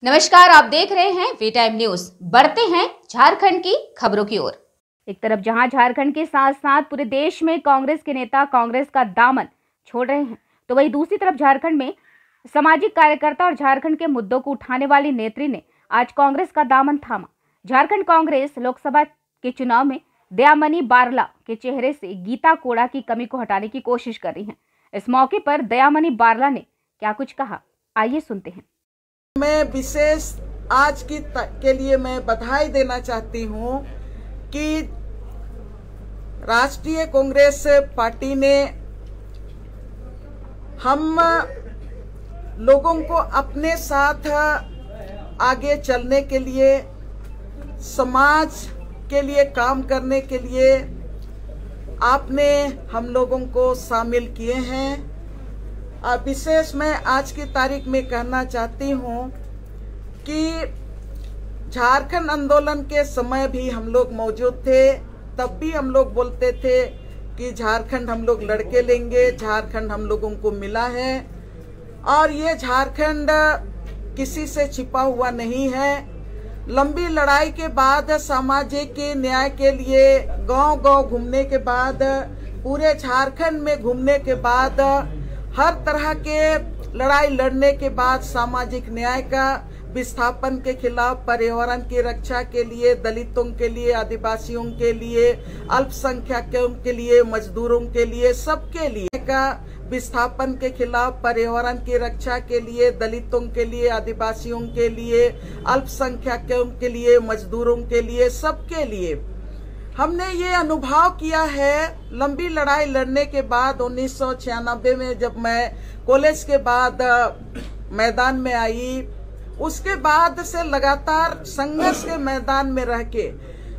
नमस्कार, आप देख रहे हैं वी टाइम न्यूज। बढ़ते हैं झारखंड की खबरों की ओर। एक तरफ जहां झारखंड के साथ साथ पूरे देश में कांग्रेस के नेता कांग्रेस का दामन छोड़ रहे हैं, तो वहीं दूसरी तरफ झारखंड में सामाजिक कार्यकर्ता और झारखंड के मुद्दों को उठाने वाली नेत्री ने आज कांग्रेस का दामन थामा। झारखंड कांग्रेस लोकसभा के चुनाव में दयामनी बारला के चेहरे से गीता कोड़ा की कमी को हटाने की कोशिश कर रही है। इस मौके पर दयामनी बारला ने क्या कुछ कहा, आइए सुनते हैं। मैं विशेष आज के लिए मैं बधाई देना चाहती हूँ कि राष्ट्रीय कांग्रेस पार्टी ने हम लोगों को अपने साथ आगे चलने के लिए, समाज के लिए काम करने के लिए आपने हम लोगों को शामिल किए हैं। विशेष मैं आज की तारीख में कहना चाहती हूँ कि झारखंड आंदोलन के समय भी हम लोग मौजूद थे। तब भी हम लोग बोलते थे कि झारखंड हम लोग लड़के लेंगे, झारखंड हम लोगों को मिला है और ये झारखंड किसी से छिपा हुआ नहीं है। लंबी लड़ाई के बाद, सामाजिक न्याय के लिए गांव-गांव घूमने के बाद, पूरे झारखंड में घूमने के बाद, हर तरह के लड़ाई लड़ने के बाद, सामाजिक न्याय का विस्थापन के खिलाफ, पर्यावरण की रक्षा के लिए, दलितों के लिए, आदिवासियों के लिए, अल्पसंख्यकों के लिए, मजदूरों के लिए, सबके लिए का विस्थापन के खिलाफ, पर्यावरण की रक्षा के लिए, दलितों के लिए, आदिवासियों के लिए, अल्पसंख्यकों के लिए, मजदूरों के लिए, सबके लिए हमने ये अनुभव किया है। लंबी लड़ाई लड़ने के बाद 1996 में जब मैं कॉलेज के बाद मैदान में आई, उसके बाद से लगातार संघर्ष के मैदान में रह के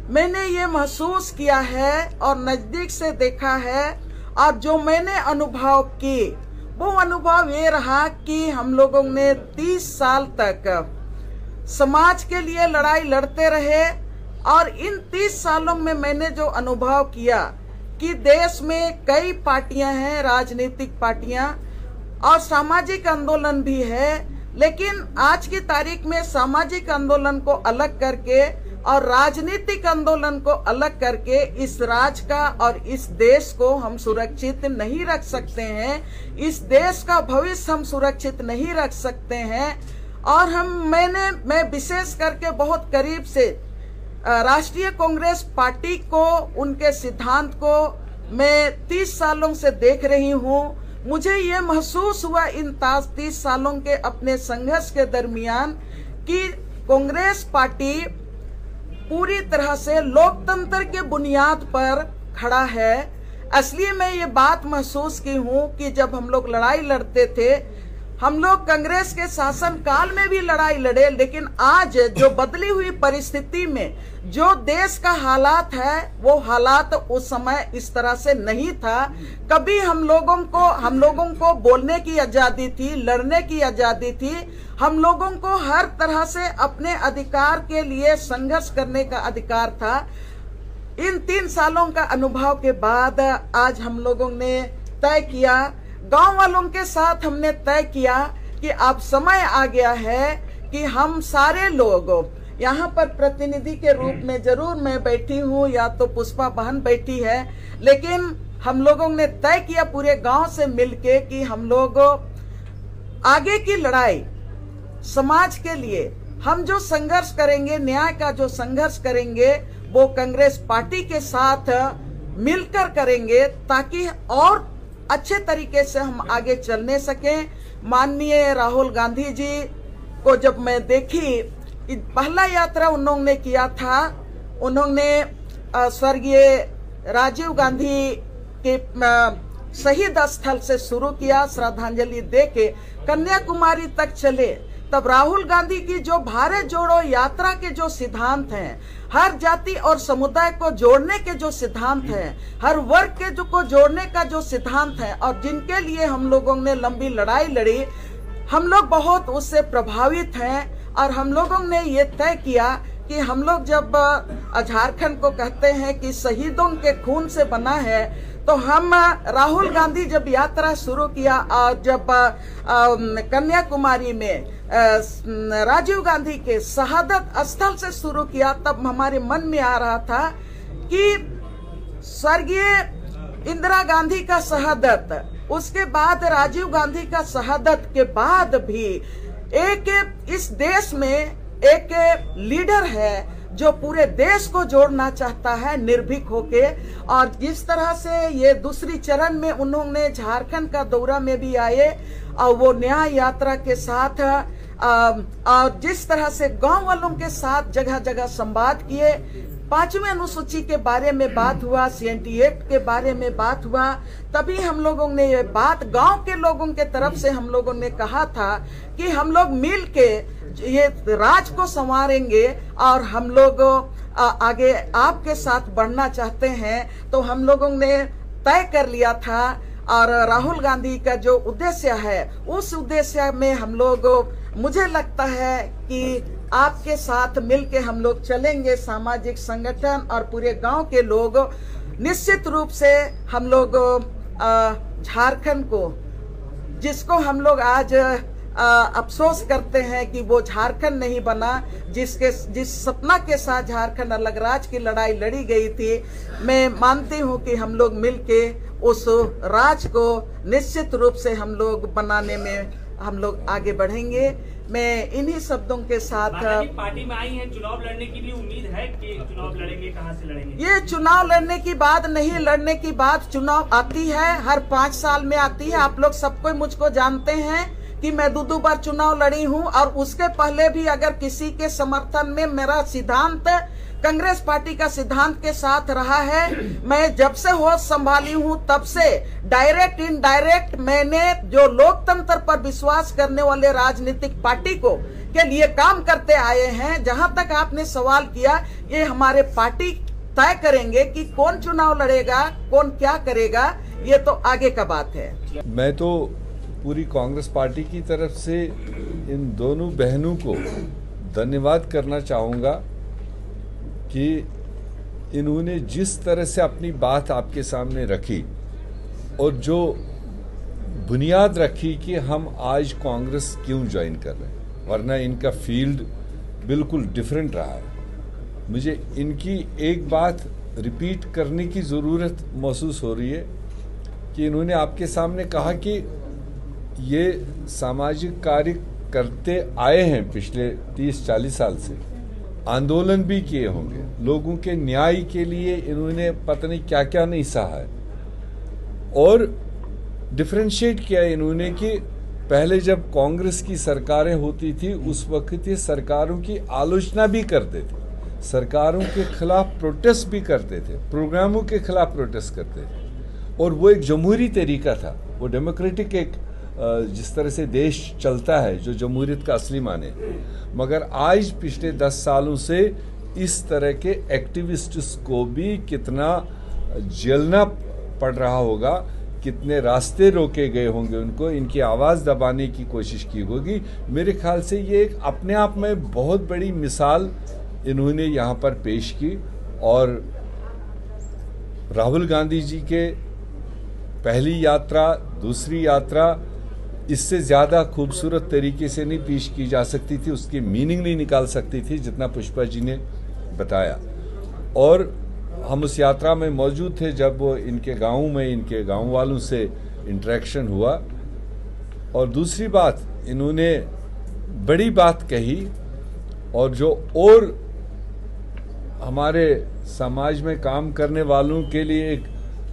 मैंने ये महसूस किया है और नजदीक से देखा है, और जो मैंने अनुभव की वो अनुभव ये रहा कि हम लोगों ने 30 साल तक समाज के लिए लड़ाई लड़ते रहे। और इन 30 सालों में मैंने जो अनुभव किया कि देश में कई पार्टियां हैं, राजनीतिक पार्टियां, और सामाजिक आंदोलन भी है, लेकिन आज की तारीख में सामाजिक आंदोलन को अलग करके और राजनीतिक आंदोलन को अलग करके इस राज्य का और इस देश को हम सुरक्षित नहीं रख सकते हैं। इस देश का भविष्य हम सुरक्षित नहीं रख सकते हैं। और मैं विशेष करके बहुत करीब से राष्ट्रीय कांग्रेस पार्टी को, उनके सिद्धांत को मैं 30 सालों से देख रही हूँ। मुझे ये महसूस हुआ इन 30 सालों के अपने संघर्ष के दरमियान कि कांग्रेस पार्टी पूरी तरह से लोकतंत्र के बुनियाद पर खड़ा है। इसलिए मैं ये बात महसूस की हूँ कि जब हम लोग लड़ाई लड़ते थे, हम लोग कांग्रेस के शासन काल में भी लड़ाई लड़े, लेकिन आज जो बदली हुई परिस्थिति में जो देश का हालात है, वो हालात उस समय इस तरह से नहीं था। कभी हम लोगों को बोलने की आजादी थी, लड़ने की आजादी थी, हम लोगों को हर तरह से अपने अधिकार के लिए संघर्ष करने का अधिकार था। इन 3 सालों का अनुभव के बाद आज हम लोगों ने तय किया, गांव वालों के साथ हमने तय किया कि अब समय आ गया है कि हम सारे लोग यहाँ पर प्रतिनिधि के रूप में जरूर मैं बैठी हूँ, या तो पुष्पा बहन बैठी है, लेकिन हम लोगों ने तय किया पूरे गांव से मिलके कि हम लोग आगे की लड़ाई समाज के लिए हम जो संघर्ष करेंगे, न्याय का जो संघर्ष करेंगे, वो कांग्रेस पार्टी के साथ मिलकर करेंगे, ताकि और अच्छे तरीके से हम आगे चलने सकें। माननीय राहुल गांधी जी को जब मैं देखी, पहला यात्रा उन्होंने किया था, उन्होंने स्वर्गीय राजीव गांधी के शहीद स्थल से शुरू किया, श्रद्धांजलि देके कन्याकुमारी तक चले। तब राहुल गांधी की जो भारत जोड़ो यात्रा के जो सिद्धांत हैं, हर जाति और समुदाय को जोड़ने के जो सिद्धांत हैं, हर वर्ग के को जोड़ने का जो सिद्धांत है, और जिनके लिए हम लोगों ने लंबी लड़ाई लड़ी, हम लोग बहुत उससे प्रभावित हैं। और हम लोगों ने ये तय किया कि हम लोग जब झारखंड को कहते हैं कि शहीदों के खून से बना है, तो हम राहुल गांधी जब यात्रा शुरू किया और जब कन्याकुमारी में राजीव गांधी के शहादत स्थल से शुरू किया, तब हमारे मन में आ रहा था कि स्वर्गीय इंदिरा गांधी का शहादत, उसके बाद राजीव गांधी का शहादत के बाद भी एक इस देश में एक लीडर है जो पूरे देश को जोड़ना चाहता है निर्भीक होके। और जिस तरह से ये दूसरी चरण में उन्होंने झारखंड का दौरा में भी आए और वो न्याय यात्रा के साथ और जिस तरह से गांव वालों के साथ जगह जगह संवाद किए, 5वीं अनुसूची के बारे में बात हुआ, CNT एक्ट के बारे में बात हुआ, तभी हम लोगों ने ये बात गांव के लोगों के तरफ से हम लोगों ने कहा था कि हम लोग मिल के ये राज को संवारेंगे और हम लोग आगे आपके साथ बढ़ना चाहते हैं। तो हम लोगों ने तय कर लिया था और राहुल गांधी का जो उद्देश्य है उस उद्देश्य में हम लोग, मुझे लगता है कि आपके साथ मिलके हम लोग चलेंगे। सामाजिक संगठन और पूरे गांव के लोग निश्चित रूप से हम लोग झारखंड को, जिसको हम लोग आज अफसोस करते हैं कि वो झारखंड नहीं बना, जिस सपना के साथ झारखंड अलग राज की लड़ाई लड़ी गई थी, मैं मानती हूं कि हम लोग मिलके उस राज को निश्चित रूप से हम लोग बनाने में हम लोग आगे बढ़ेंगे। मैं इन्हीं शब्दों के साथ पार्टी में आई हैं, चुनाव लड़ने की भी उम्मीद है कि चुनाव लड़ेंगे, कहां से लड़ेंगे? ये चुनाव लड़ने की बात नहीं, लड़ने की बात चुनाव आती है, हर 5 साल में आती है। आप लोग सबको मुझको जानते हैं कि मैं 2 बार चुनाव लड़ी हूं और उसके पहले भी अगर किसी के समर्थन में मेरा सिद्धांत कांग्रेस पार्टी का सिद्धांत के साथ रहा है। मैं जब से होश संभाली हूं तब से डायरेक्ट इनडायरेक्ट मैंने जो लोकतंत्र पर विश्वास करने वाले राजनीतिक पार्टी को के लिए काम करते आए हैं। जहां तक आपने सवाल किया, ये हमारे पार्टी तय करेंगे कि कौन चुनाव लड़ेगा, कौन क्या करेगा, ये तो आगे का बात है। मैं तो पूरी कांग्रेस पार्टी की तरफ से इन दोनों बहनों को धन्यवाद करना चाहूँगा कि इन्होंने जिस तरह से अपनी बात आपके सामने रखी और जो बुनियाद रखी कि हम आज कांग्रेस क्यों ज्वाइन कर रहे हैं, वरना इनका फील्ड बिल्कुल डिफरेंट रहा है। मुझे इनकी एक बात रिपीट करने की ज़रूरत महसूस हो रही है कि इन्होंने आपके सामने कहा कि ये सामाजिक कार्य करते आए हैं पिछले 30-40 साल से, आंदोलन भी किए होंगे, लोगों के न्याय के लिए इन्होंने पता नहीं क्या क्या नहीं सहा है। और डिफरेंशिएट किया इन्होंने कि पहले जब कांग्रेस की सरकारें होती थी उस वक्त ये सरकारों की आलोचना भी करते थे, सरकारों के खिलाफ प्रोटेस्ट भी करते थे, प्रोग्रामों के खिलाफ प्रोटेस्ट करते थे। और वो एक जमहूरी तरीका था, वो डेमोक्रेटिक एक जिस तरह से देश चलता है, जो जमहूरियत का असली माने। मगर आज पिछले 10 सालों से इस तरह के एक्टिविस्ट्स को भी कितना झेलना पड़ रहा होगा, कितने रास्ते रोके गए होंगे उनको, इनकी आवाज़ दबाने की कोशिश की होगी। मेरे ख्याल से ये एक अपने आप में बहुत बड़ी मिसाल इन्होंने यहाँ पर पेश की। और राहुल गांधी जी के पहली यात्रा, दूसरी यात्रा इससे ज़्यादा खूबसूरत तरीके से नहीं पेश की जा सकती थी, उसकी मीनिंग नहीं निकाल सकती थी जितना पुष्पा जी ने बताया। और हम उस यात्रा में मौजूद थे जब वो इनके गाँव में इनके गाँव वालों से इंटरेक्शन हुआ। और दूसरी बात, इन्होंने बड़ी बात कही और जो और हमारे समाज में काम करने वालों के लिए एक,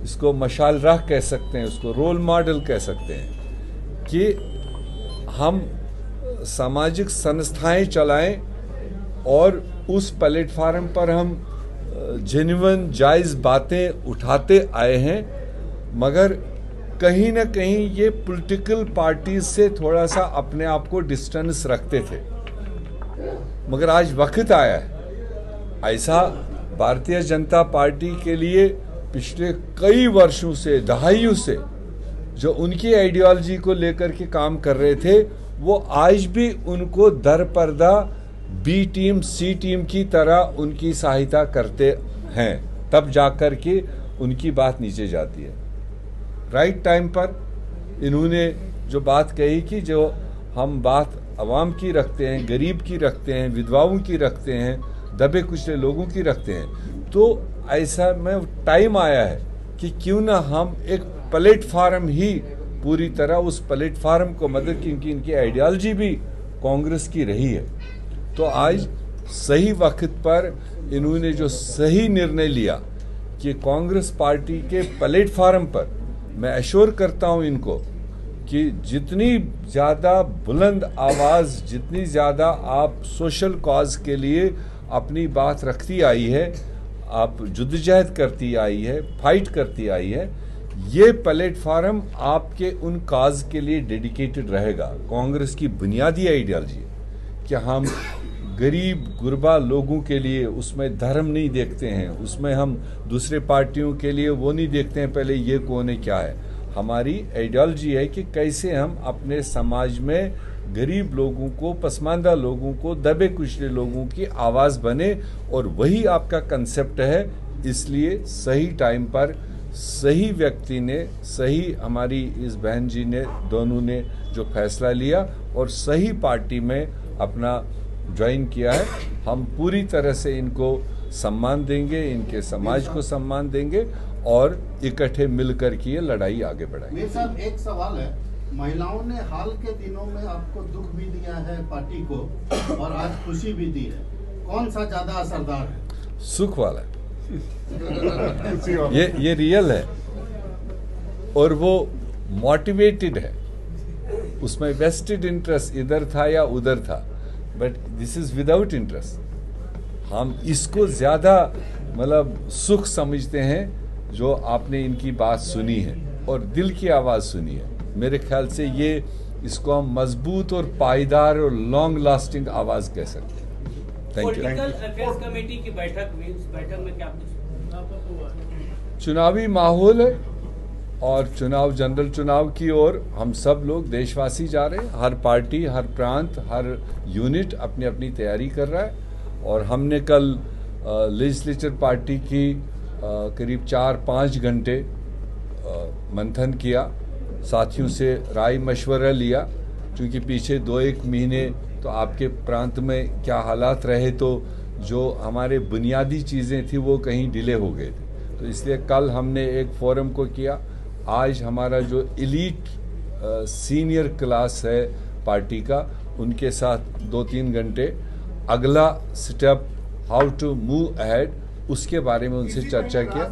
इसको मशाल राह कह सकते हैं, उसको रोल मॉडल कह सकते हैं कि हम सामाजिक संस्थाएं चलाएं और उस प्लेटफार्म पर हम जेन्युइन जायज़ बातें उठाते आए हैं। मगर कहीं ना कहीं ये पॉलिटिकल पार्टीज से थोड़ा सा अपने आप को डिस्टेंस रखते थे। मगर आज वक्त आया है ऐसा, भारतीय जनता पार्टी के लिए पिछले कई वर्षों से, दहाइयों से जो उनकी आइडियोलॉजी को लेकर के काम कर रहे थे, वो आज भी उनको दर पर्दा बी टीम सी टीम की तरह उनकी सहायता करते हैं, तब जाकर के उनकी बात नीचे जाती है। राइट टाइम पर इन्होंने जो बात कही कि जो हम बात आवाम की रखते हैं, गरीब की रखते हैं, विधवाओं की रखते हैं, दबे कुचले लोगों की रखते हैं, तो ऐसा में टाइम आया है कि क्यों ना हम एक प्लेटफार्म ही पूरी तरह उस प्लेटफार्म को मदद, क्योंकि इनकी आइडियोलॉजी भी कांग्रेस की रही है। तो आज सही वक्त पर इन्होंने जो सही निर्णय लिया कि कांग्रेस पार्टी के प्लेटफार्म पर, मैं एश्योर करता हूं इनको कि जितनी ज़्यादा बुलंद आवाज़, जितनी ज़्यादा आप सोशल कॉज के लिए अपनी बात रखती आई है, आप जुद्दोजहद करती आई है, फाइट करती आई है, ये प्लेटफार्म आपके उन काज के लिए डेडिकेटेड रहेगा। कांग्रेस की बुनियादी आइडियोलॉजी है कि हम गरीब गुरबा लोगों के लिए, उसमें धर्म नहीं देखते हैं, उसमें हम दूसरे पार्टियों के लिए वो नहीं देखते हैं पहले ये कौन है क्या है। हमारी आइडियोलॉजी है कि कैसे हम अपने समाज में गरीब लोगों को, पसमानदा लोगों को, दबे कुचले लोगों की आवाज़ बने, और वही आपका कंसेप्ट है। इसलिए सही टाइम पर सही व्यक्ति ने, सही हमारी इस बहन जी ने, दोनों ने जो फैसला लिया और सही पार्टी में अपना ज्वाइन किया है, हम पूरी तरह से इनको सम्मान देंगे, इनके समाज को सम्मान देंगे और इकट्ठे मिलकर की ये लड़ाई आगे बढ़ाएंगे। मेरे साहब एक सवाल है, महिलाओं ने हाल के दिनों में आपको दुख भी दिया है पार्टी को और आज खुशी भी दी है, कौन सा ज्यादा असरदार है? सुख वाला ये रियल है और वो मोटिवेटेड है, उसमें वेस्टेड इंटरेस्ट इधर था या उधर था, but this is without interest. हम इसको ज्यादा मतलब सुख समझते हैं जो आपने इनकी बात सुनी है और दिल की आवाज सुनी है। मेरे ख्याल से ये इसको हम मजबूत और पायदार और लॉन्ग लास्टिंग आवाज कह सकते हैं। Thank you. Political affairs committee की बैठक हुई, उस बैठक में क्या कुछ चुनावी माहौल है और चुनाव, जनरल चुनाव की ओर हम सब लोग देशवासी जा रहे हैं। हर पार्टी, हर प्रांत, हर यूनिट अपनी अपनी तैयारी कर रहा है और हमने कल लेजिस्लेचर पार्टी की करीब 4-5 घंटे मंथन किया, साथियों से राय मशवरा लिया, क्योंकि पीछे 2-1 महीने तो आपके प्रांत में क्या हालात रहे, तो जो हमारे बुनियादी चीज़ें थी वो कहीं डिले हो गए थे, तो इसलिए कल हमने एक फोरम को किया। आज हमारा जो एलीट सीनियर क्लास है पार्टी का, उनके साथ 2-3 घंटे अगला step how to move ahead उसके बारे में उनसे चर्चा किया।